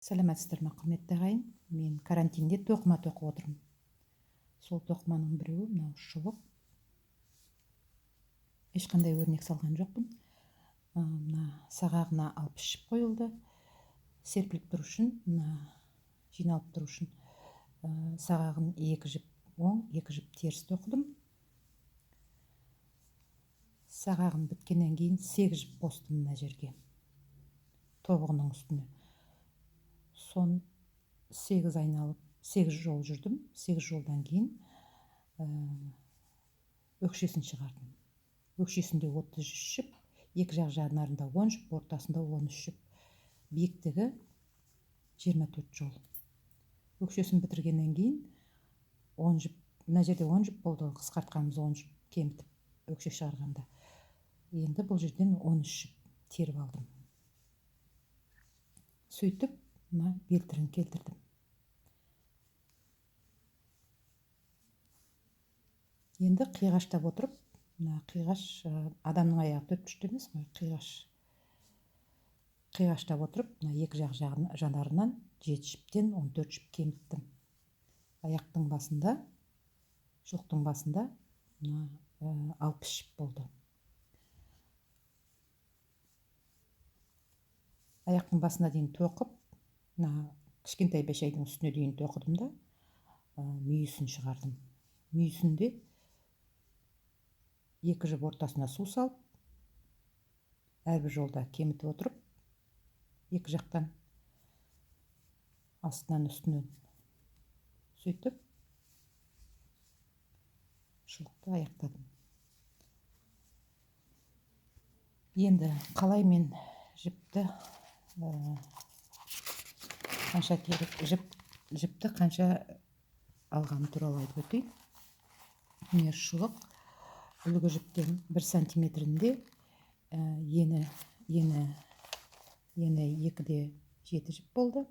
Сәлеметсіздер ме, құрметті ағайын? Мен карантинде тоқыма тоқып отырмын. Сол тоқыманың біреуі мынау шұлық. Ешқандай өрнек салған жоқпын. Мына сағағына алып пішіп қойылды. Серпіліп тұру үшін, жиналып тұру үшін сағағын 2 жіп оң, 2 жіп теріс тоқыдым. Сағағын біткеннен кейін 8 жіп қостым мына жерге, тобығының үстіне. Сон 8 айналып, 8 жол жүрдім. 8 жолдан кейін өкшесін шығардым. Өкшесінде 33 жіп, екі жақ жанарында 10 жіп, ортасында 13 жіп. Биіктігі 24 жол. Өкшесін бітіргеннен кейін 10 жіп, мына жерде 10 жіп болды, қысқартқанымыз 10 жіп кемітіп өкше шығарғанда. Енді бұл жерден 13 жіп теріп алдым. Сөйтіп, мына белтірін келтірдім. Енді қиғаштап отырып, мына қиғаш адамның аяғы 4 бұрышты емес, қиғаштап отырып, мына екі жақ жанарынан 7 жіптен 14 жіп кеміттім. Аяқтың басында, шұлықтың басында 60 жіп болды. Аяқтың басына дейін тоқып, кішкентай бешайдың үстіне дейін тоқыдым да, мүйісін шығардым. Мүйісінде 2 жіп ортасына су салып, әрбір жолда кемітіп отырып, екі жақтан астынан үстінен сөйтіп шұлықты аяқтадым. Енді қалай мен жіпті қанша керек, жіпті қанша алғаны туралы айтып өтейін. Міне шұлық үлгі жіптен 1 сантиметрінде ені 2-де 7 жіп болды.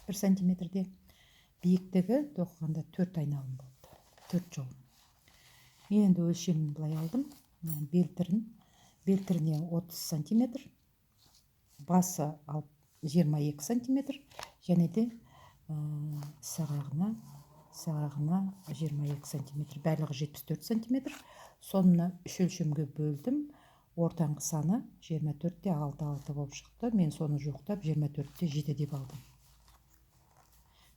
1 сантиметрде. Биіктігі тоқығанда 4 айналым болды. 4 жол. Мен енді өлшемін былай алдым. Белтіріне 30 сантиметр, басы 22 сантиметр, және де сағағына 22 сантиметр, барлығы 74 сантиметр. Сонына 3 өлшемге бөлдім. Ортаңғы саны 24-те 6 болып шықты. Мен соны жоқтап 24-те 7 деп алдым.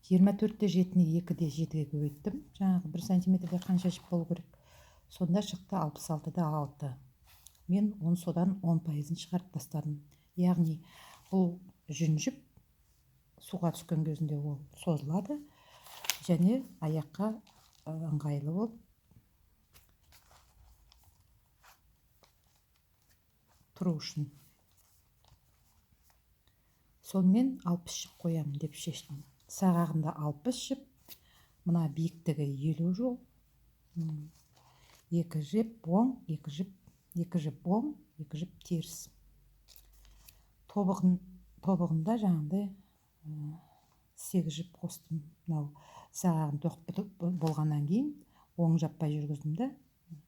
24-те 7-ні 2-де 7-ге көбейттім. Жаңағы 1 сантиметрде қанша жіп болу керек? Сонда шықты 66-да 6. Мен содан 10%-ын шығарып тастадым. Яғни бұл жүн жіп суға түскен кезінде ол созылады, және аяққа ыңғайлы болып тұру үшін. Сонымен 60 жіп қоямын деп шештім. Сағағында 60 жіп, мына биіктігі 50 жол, 2 жіп оң, 2 жіп оң, 2 жіп теріс. Тобығында жаңағыдай 8 жіп қостым. Мынау сағағын тоқып болғаннан кейін оң жаппай жүргіздім да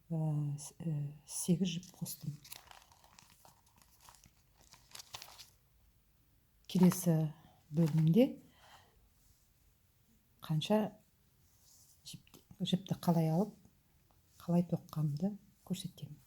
8 жіп қостым. Келесі бөлімде қанша жіпті қалай алып, қалай тоққанымды көрсетемін.